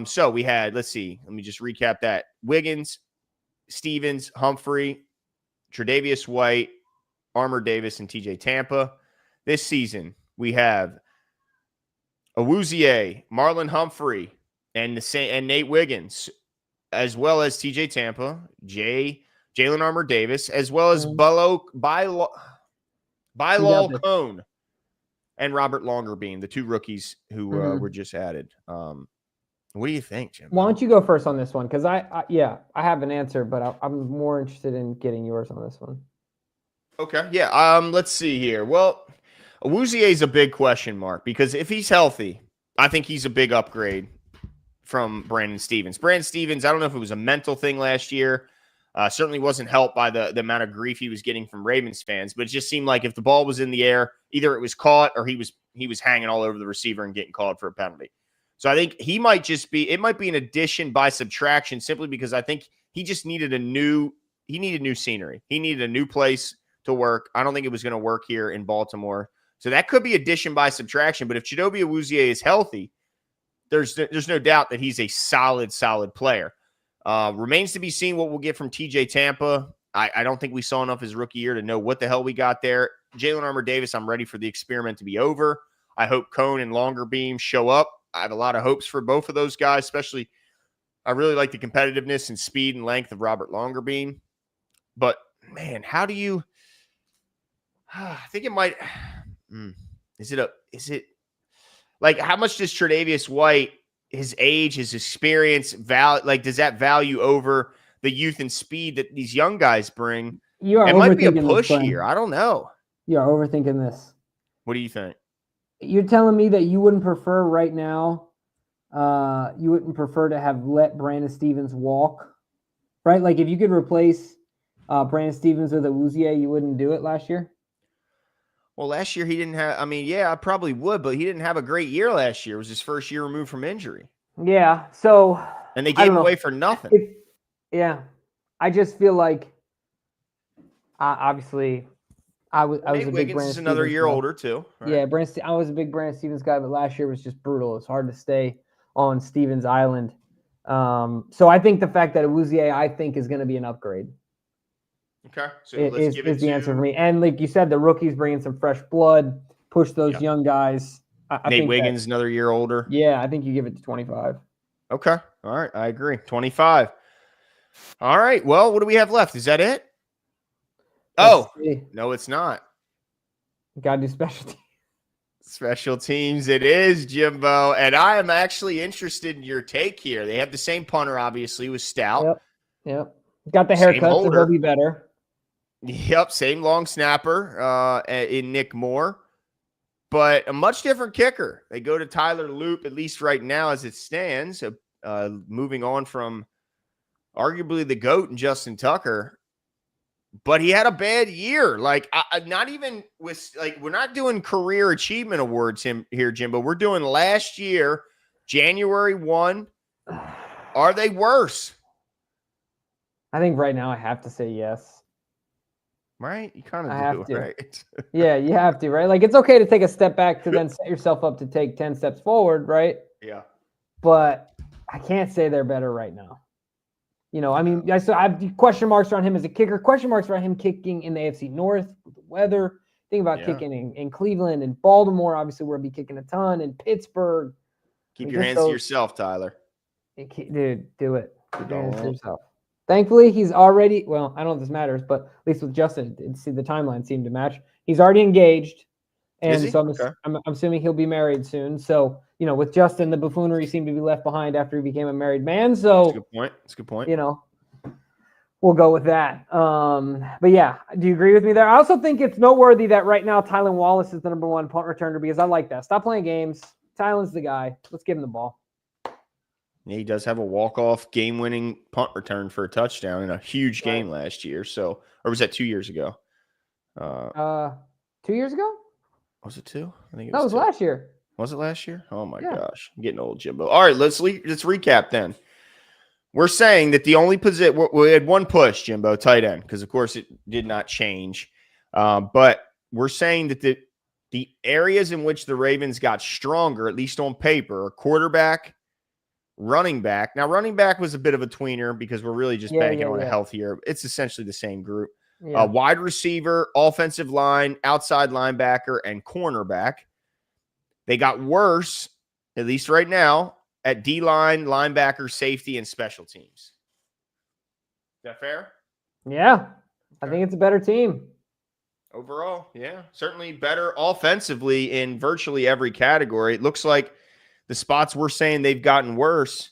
So we had, let's see, let me just recap that. Wiggins, Stevens, Humphrey, Tre'Davious White, Armour-Davis, and TJ Tampa. This season, we have Awuzie, Marlon Humphrey, and Nate Wiggins, as well as TJ Tampa, Jalen Armour-Davis, as well as Bilal Cone and Robert Longerbeam, the 2 rookies who were just added. What do you think, Jim? Why don't you go first on this one? Because I have an answer, but I'm more interested in getting yours on this one. Okay, yeah. Let's see here. Well, Awuzie is a big question mark because if he's healthy, I think he's a big upgrade from Brandon Stevens. Brandon Stevens, I don't know if it was a mental thing last year. Certainly wasn't helped by the amount of grief he was getting from Ravens fans, but it just seemed like if the ball was in the air, either it was caught or he was hanging all over the receiver and getting called for a penalty. So I think it might be an addition by subtraction simply because I think he just needed new scenery. He needed a new place to work. I don't think it was going to work here in Baltimore. So that could be addition by subtraction. But if Chidobe Awuzie is healthy, there's no doubt that he's a solid player. Remains to be seen what we'll get from TJ Tampa. I don't think we saw enough his rookie year to know what the hell we got there. Jalen Armour-Davis, I'm ready for the experiment to be over. I hope Cone and Longerbeam show up. I have a lot of hopes for both of those guys, especially I really like the competitiveness and speed and length of Robert Longerbeam. But, man, how do you – I think it might is it like how much does Tre'Davious White, his age, his experience, does that value over the youth and speed that these young guys bring? It might be a push here. I don't know. You are overthinking this. What do you think? You're telling me that you wouldn't prefer right now, you wouldn't prefer to have let Brandon Stevens walk, right? Like if you could replace Brandon Stevens with Awuzie, you wouldn't do it last year? Well, last year he didn't have – I probably would, but he didn't have a great year last year. It was his first year removed from injury. Yeah, so – and they gave him away for nothing. I just feel like obviously – I was a big Wiggins Brandon is another Stevens year guy. older too. Right? Yeah, I was a big Brandon Stevens guy, but last year was just brutal. It's hard to stay on Stevens Island. So I think the fact that Awuzie, I think, is going to be an upgrade. Okay, so let's give it the answer for me. And like you said, the rookies bringing some fresh blood, push those young guys. I Nate think Wiggins, another year older. Yeah, I think you give it to 25. Okay, all right, I agree. 25. All right, well, what do we have left? Is that it? No, it's not. Gotta do special teams. Special teams it is, Jimbo. And I am actually interested in your take here. They have the same punter, obviously, with Stout. Yep. Got the haircut, so he'll be better. Yep, same long snapper in Nick Moore. But a much different kicker. They go to Tyler Loop, at least right now as it stands. Moving on from arguably the GOAT and Justin Tucker. But he had a bad year. Like, not even with, like, we're not doing career achievement awards here, Jimbo. We're doing last year, January 1. Are they worse? I think right now I have to say yes. Right? You kind I of have do, to. right? Yeah, you have to, right? Like, it's okay to take a step back to then set yourself up to take 10 steps forward, right? Yeah. But I can't say they're better right now. I mean, I have question marks around him as a kicker, question marks around him kicking in the AFC North with the weather. Think about kicking in Cleveland and Baltimore, obviously, where he'll be kicking a ton, in Pittsburgh. Keep your hands to yourself, Tyler. Dude, do it. Keep your hands to yourself. Thankfully, he's already, well, I don't know if this matters, but at least with Justin, the timeline seemed to match. He's already engaged. And so I'm assuming he'll be married soon. So, with Justin, the buffoonery seemed to be left behind after he became a married man. So that's a good point. That's a good point. We'll go with that. But yeah, do you agree with me there? I also think it's noteworthy that right now Tylan Wallace is the number one punt returner because I like that. Stop playing games. Tylan's the guy. Let's give him the ball. Yeah, he does have a walk-off game-winning punt return for a touchdown in a huge game last year. So, or was that 2 years ago? 2 years ago? Was it 2? I think it was last year. Was it last year? Oh my gosh, I'm getting old, Jimbo. All right, let's recap then. We're saying that the only position we had one push, Jimbo, tight end, because of course it did not change. But we're saying that the areas in which the Ravens got stronger, at least on paper, are quarterback, running back. Now, running back was a bit of a tweener because we're really just banking on a healthier. It's essentially the same group. Yeah. Wide receiver, offensive line, outside linebacker, and cornerback. They got worse, at least right now, at D-line, linebacker, safety, and special teams. Is that fair? Yeah. Okay. I think it's a better team. Overall, yeah. Certainly better offensively in virtually every category. It looks like the spots we're saying they've gotten worse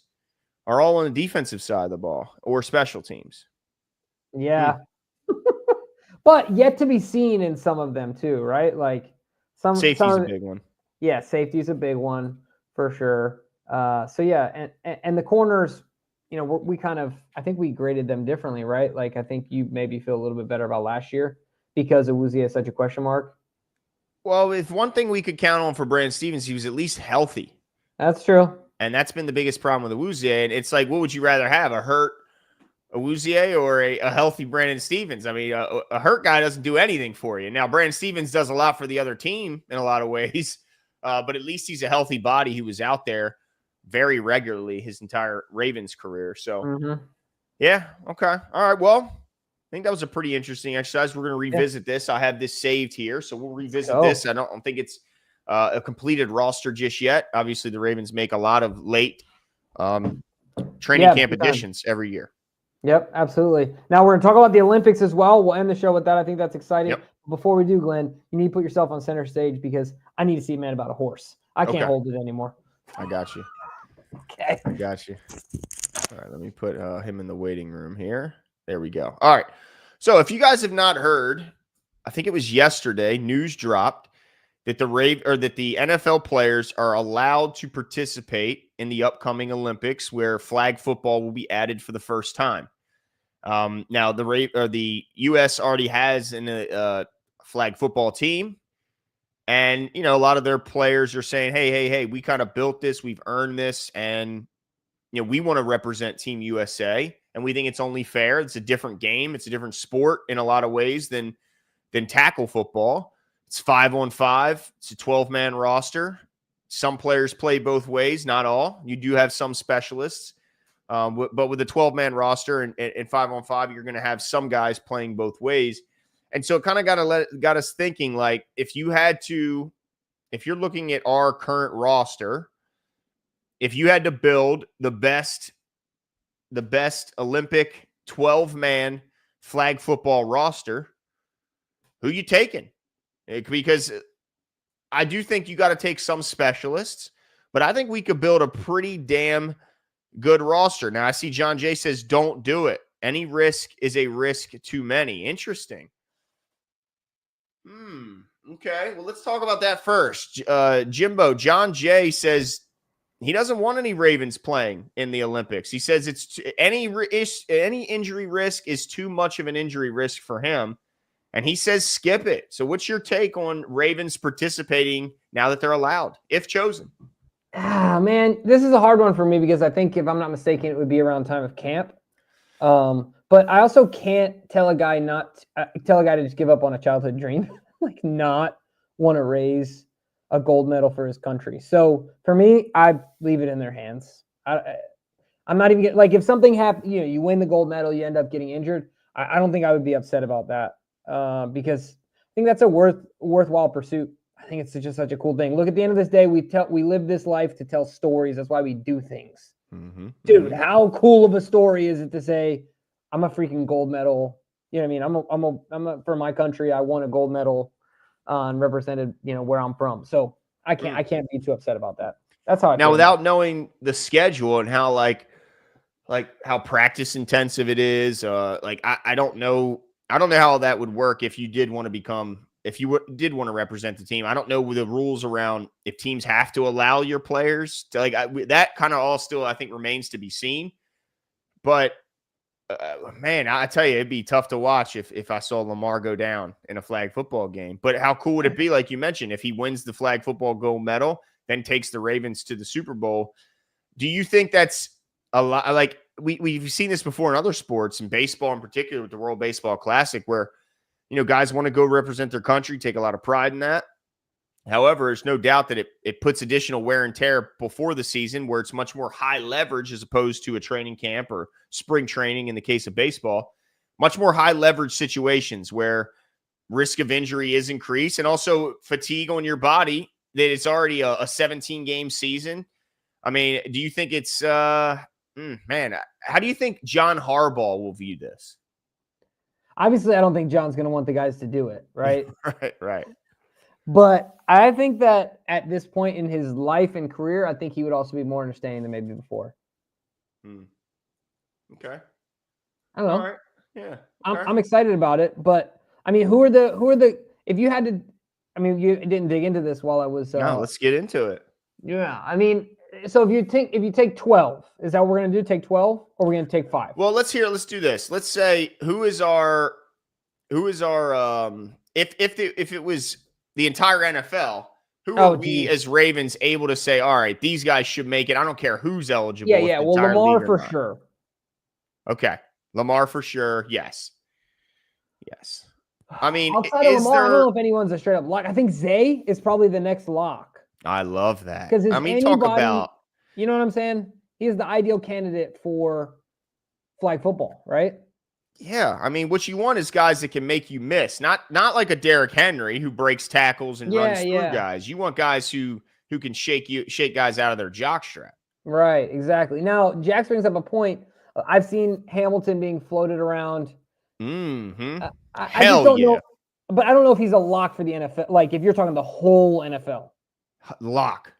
are all on the defensive side of the ball or special teams. Yeah. But yet to be seen in some of them too, right? Like safety's a big one. Yeah, safety's a big one for sure. So yeah, and the corners, we kind of, I think we graded them differently, right? Like I think you maybe feel a little bit better about last year because Awuzie has such a question mark. Well, if one thing we could count on for Brandon Stephens, he was at least healthy. That's true. And that's been the biggest problem with Awuzie. And it's like, what would you rather have, a hurt Awuzie or a healthy Brandon Stephens? I mean, a hurt guy doesn't do anything for you. Now, Brandon Stephens does a lot for the other team in a lot of ways, but at least he's a healthy body. He was out there very regularly his entire Ravens career. So, yeah, okay. All right, well, I think that was a pretty interesting exercise. We're going to revisit this. I have this saved here, so we'll revisit this. I don't think it's a completed roster just yet. Obviously, the Ravens make a lot of late training camp additions every year. Yep, absolutely. Now we're going to talk about the Olympics as well. We'll end the show with that. I think that's exciting. Yep. Before we do, Glenn, you need to put yourself on center stage because I need to see a man about a horse. I can't hold it anymore. I got you. Okay. I got you. All right, let me put him in the waiting room here. There we go. All right. So if you guys have not heard, I think it was yesterday, news dropped that the NFL players are allowed to participate in the upcoming Olympics, where flag football will be added for the first time. Now the U.S. already has a flag football team, and a lot of their players are saying, "Hey, we kind of built this, we've earned this, and we want to represent Team USA, and we think it's only fair. It's a different game, it's a different sport in a lot of ways than tackle football. It's 5-on-5. It's a 12-man roster. Some players play both ways, not all. You do have some specialists. But with a 12-man roster and 5-on-5, you're going to have some guys playing both ways. And so it kind of got us thinking, like, if you're looking at our current roster, if you had to build the best Olympic 12-man flag football roster, who you taking? Because I do think you got to take some specialists, but I think we could build a pretty damn good roster. Now, I see John Jay says, don't do it. Any risk is a risk too many. Interesting. Okay, well, let's talk about that first. Jimbo, John Jay says he doesn't want any Ravens playing in the Olympics. He says any injury risk is too much of an injury risk for him. And he says skip it. So what's your take on Ravens participating now that they're allowed, if chosen? Man, this is a hard one for me because I think, if I'm not mistaken, it would be around time of camp. But I also can't tell a guy to just give up on a childhood dream, like not want to raise a gold medal for his country. So for me, I leave it in their hands. I'm not even getting, like, if something happened, you win the gold medal, you end up getting injured. I don't think I would be upset about that because I think that's a worthwhile pursuit. I think it's just such a cool thing. Look, at the end of this day, we live this life to tell stories. That's why we do things. Dude, how cool of a story is it to say, I'm a freaking gold medal. You know what I mean? I'm a for my country. I won a gold medal and represented, where I'm from. So I can't be too upset about that. That's how I now feel without knowing the schedule and how like how practice intensive it is. I don't know how that would work if you did want to did want to represent the team. I don't know the rules around if teams have to allow your players to that kind of all still, I think, remains to be seen. But man, I tell you, it'd be tough to watch if I saw Lamar go down in a flag football game. But how cool would it be, like you mentioned, if he wins the flag football gold medal, then takes the Ravens to the Super Bowl? Do you think that's a lot? Like we've seen this before in other sports, in baseball in particular, with the World Baseball Classic, where guys want to go represent their country, take a lot of pride in that. However, there's no doubt that it puts additional wear and tear before the season, where it's much more high leverage as opposed to a training camp or spring training in the case of baseball. Much more high leverage situations where risk of injury is increased, and also fatigue on your body, that it's already a 17-game season. I mean, do you think it's man, how do you think John Harbaugh will view this? Obviously, I don't think John's going to want the guys to do it, right? Right. But I think that at this point in his life and career, I think he would also be more understanding than maybe before. Okay. I don't know. All right. Yeah. Okay. I'm excited about it, but I mean, who are the if you had to, I mean, you didn't dig into this while I was. No, let's get into it. Yeah, I mean, so if you take 12, is that what we're gonna do? Take 12, or we're gonna take 5? Well, let's do this. Let's say who is our if it was the entire NFL, who are we as Ravens able to say, all right, these guys should make it? I don't care who's eligible. Yeah. Well, Lamar for sure. Okay, Lamar for sure. Yes. I mean, outside of Lamar, I don't know if anyone's a straight up lock. I think Zay is probably the next lock. I love that. Because talk about, you know what I'm saying? He is the ideal candidate for flag football, right? Yeah, I mean, what you want is guys that can make you miss, not like a Derrick Henry who breaks tackles and runs through guys. You want guys who can shake guys out of their jockstrap. Right, exactly. Now, Jax brings up a point. I've seen Hamilton being floated around. I just don't know, but I don't know if he's a lock for the NFL. Like, if you're talking the whole NFL, lock.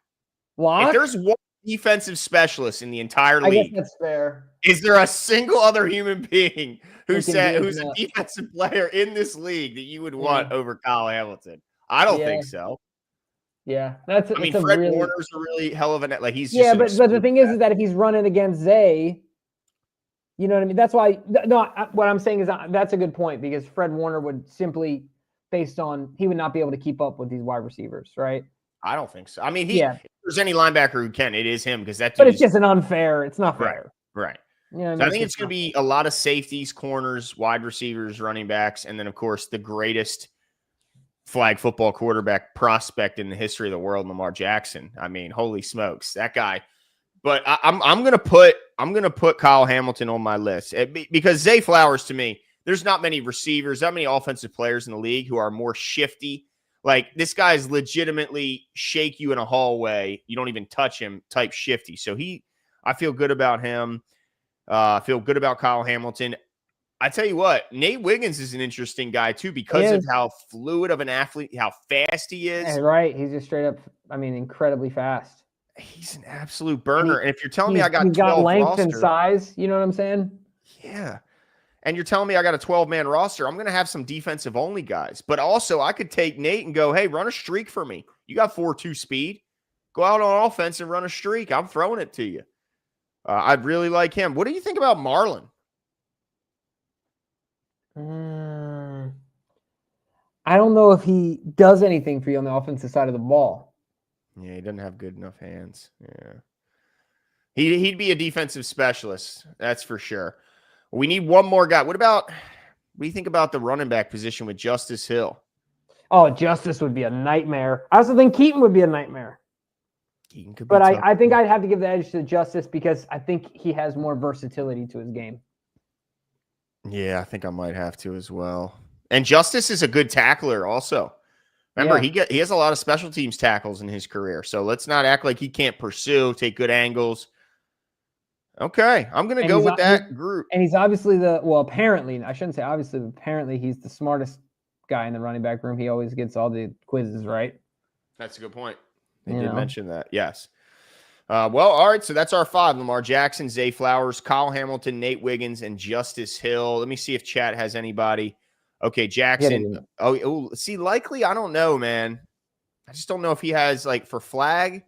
If there's one defensive specialist in the entire league, I guess that's fair. Is there a single other human being who's a defensive player in this league that you would want over Kyle Hamilton? I don't think so. Yeah, Fred Warner's a really hell of a he's but the thing is that if he's running against Zay, you know what I mean? That's why. What I'm saying is that's a good point, because Fred Warner would simply, based on, he would not be able to keep up with these wide receivers, right? I don't think so. I mean, if there's any linebacker who can, it is him, because But it's just an unfair. It's not fair. Right. You know what I mean? So I think it's going to be a lot of safeties, corners, wide receivers, running backs, and then, of course, the greatest flag football quarterback prospect in the history of the world, Lamar Jackson. I mean, holy smokes, that guy. But I'm gonna put Kyle Hamilton on my list, because Zay Flowers, to me, there's not many receivers, not many offensive players in the league who are more shifty. Like, this guy is legitimately shake you in a hallway, you don't even touch him type shifty. So I feel good about him. I feel good about Kyle Hamilton. I tell you what, Nate Wiggins is an interesting guy too, because of how fluid of an athlete, how fast he is. Yeah, right. He's just straight up, incredibly fast. He's an absolute burner. And if you're telling me I got 12 got length roster, and size, you know what I'm saying? Yeah. And you're telling me I got a 12-man roster, I'm going to have some defensive-only guys. But also, I could take Nate and go, hey, run a streak for me. You got 4.2 speed. Go out on offense and run a streak. I'm throwing it to you. I'd really like him. What do you think about Marlon? I don't know if he does anything for you on the offensive side of the ball. Yeah, he doesn't have good enough hands. Yeah. He'd be a defensive specialist, that's for sure. We need one more guy. What do you think about the running back position with Justice Hill? Oh, Justice would be a nightmare. I also think Keaton would be a nightmare. Keaton could be but tough. I think I'd have to give the edge to Justice because I think he has more versatility to his game. Yeah, I think I might have to as well. And Justice is a good tackler also. Remember, he has a lot of special teams tackles in his career. So let's not act like he can't pursue, take good angles. Okay, I'm going to go with that group. And he's obviously apparently, I shouldn't say obviously, but apparently he's the smartest guy in the running back room. He always gets all the quizzes right. That's a good point. They did mention that. Yes. Well, all right. So that's our 5. Lamar Jackson, Zay Flowers, Kyle Hamilton, Nate Wiggins, and Justice Hill. Let me see if chat has anybody. Okay, Jackson. Oh, see, likely, I don't know, man. I just don't know if he has, like, for flag.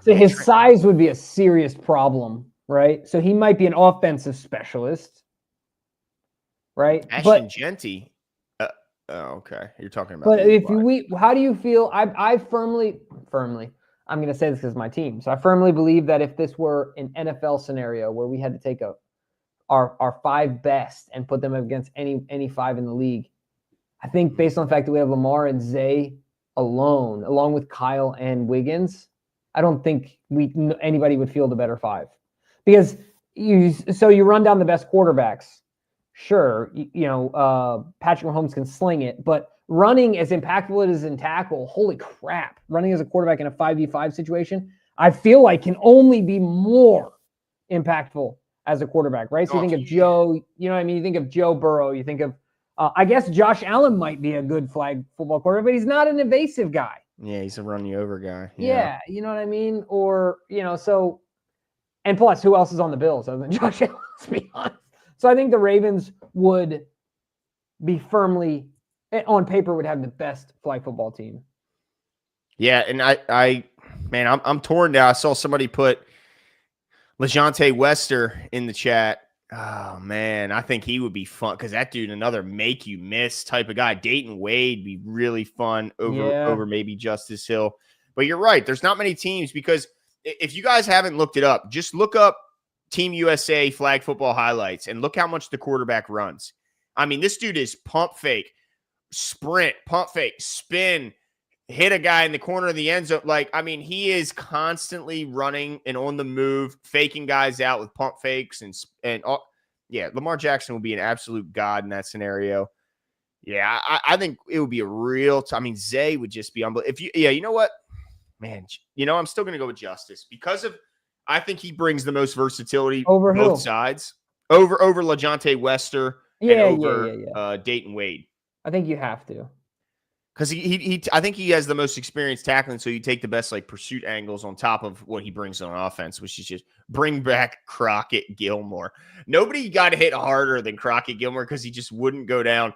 So his size would be a serious problem, right? So he might be an offensive specialist, right? Ashton Genty. Okay. You're talking about. But how do you feel? I firmly, I'm going to say this because my team. So I firmly believe that if this were an NFL scenario where we had to take our 5 best and put them against any 5 in the league, I think based on the fact that we have Lamar and Zay along with Kyle and Wiggins, I don't think anybody would feel the better 5 because you run down the best quarterbacks. Sure, Patrick Mahomes can sling it, but running as impactful as in tackle, holy crap, running as a quarterback in a 5v5 situation, I feel like can only be more impactful as a quarterback, right? So you think of Joe, you know what I mean? You think of Joe Burrow, you think of, I guess Josh Allen might be a good flag football quarterback, but he's not an evasive guy. Yeah, he's a run you over guy. Yeah, you know what I mean? Or, so, and plus, who else is on the Bills other than Josh Allen, let's be honest. So I think the Ravens would be firmly, on paper, would have the best flag football team. Yeah, and I'm torn now. I saw somebody put LeJontay Wester in the chat. Oh, man, I think he would be fun because that dude, another make you miss type of guy. Dayton Wade be really fun over maybe Justice Hill. But you're right. There's not many teams because if you guys haven't looked it up, just look up Team USA flag football highlights and look how much the quarterback runs. I mean, this dude is pump fake, sprint, pump fake, spin, hit a guy in the corner of the end zone. Like, I mean, he is constantly running and on the move, faking guys out with pump fakes and yeah, Lamar Jackson will be an absolute god in that scenario. Yeah, I think it would be a real I mean, Zay would just be unbelievable. You know what? Man, I'm still going to go with Justice because of I think he brings the most versatility over both sides. Over LeJontay Wester and over Dayton Wade. I think you have to. Because I think he has the most experience tackling, so you take the best like pursuit angles on top of what he brings on offense, which is just bring back Crockett Gilmore. Nobody got hit harder than Crockett Gilmore because he just wouldn't go down.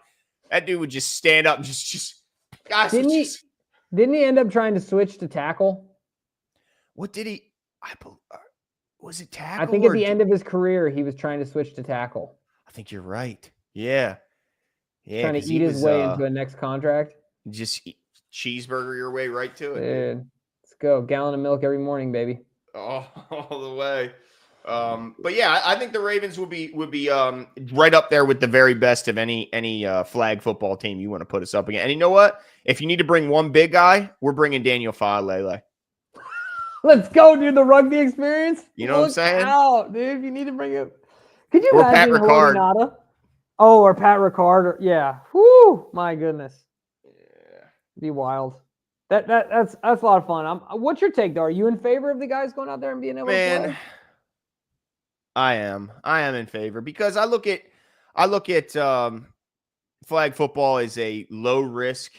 That dude would just stand up and just guys. Didn't he end up trying to switch to tackle? What did he? Was it tackle? I think at the end of his career, he was trying to switch to tackle. I think you're right. Yeah. Trying to eat his way into a next contract. Just cheeseburger your way right to it. Dude, let's go. Gallon of milk every morning, baby. All the way. But yeah, I think the Ravens would be right up there with the very best of any flag football team you want to put us up against. And you know what? If you need to bring one big guy, we're bringing Daniel Faalele. Let's go, dude. The rugby experience. You know what I'm saying? Out, dude. If you need to bring it. Could you or Pat Ricard? Or Pat Ricard. Yeah. Whoo! My goodness. Yeah. Be wild. That's a lot of fun. What's your take, though? Are you in favor of the guys going out there and being able to play? I am in favor because I look at flag football as a low risk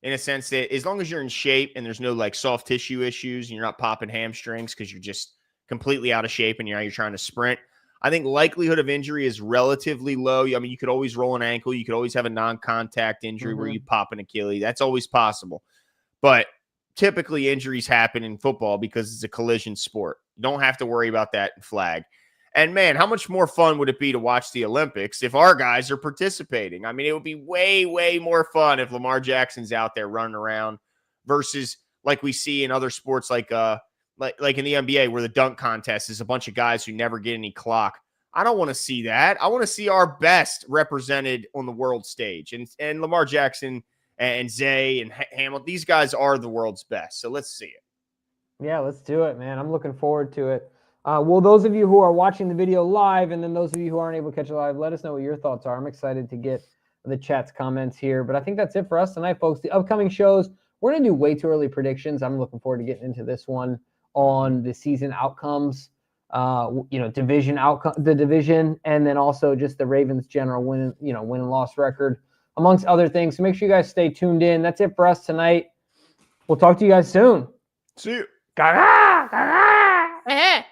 in a sense that as long as you're in shape and there's no like soft tissue issues and you're not popping hamstrings because you're just completely out of shape and you're trying to sprint, I think likelihood of injury is relatively low. I mean, you could always roll an ankle. You could always have a non-contact injury where you pop an Achilles. That's always possible. But typically injuries happen in football because it's a collision sport. You don't have to worry about that in flag. And, man, how much more fun would it be to watch the Olympics if our guys are participating? I mean, it would be way, way more fun if Lamar Jackson's out there running around versus like we see in other sports like in the NBA where the dunk contest is a bunch of guys who never get any clock. I don't want to see that. I want to see our best represented on the world stage. And Lamar Jackson and Zay and Hamilton, these guys are the world's best. So let's see it. Yeah, let's do it, man. I'm looking forward to it. Well, those of you who are watching the video live, and then those of you who aren't able to catch it live, let us know what your thoughts are. I'm excited to get the chat's comments here. But I think that's it for us tonight, folks. The upcoming shows, we're going to do way too early predictions. I'm looking forward to getting into this one on the season outcomes, division outcome, the division, and then also just the Ravens' general win and loss record, amongst other things. So make sure you guys stay tuned in. That's it for us tonight. We'll talk to you guys soon. See you. Gaga! Gaga!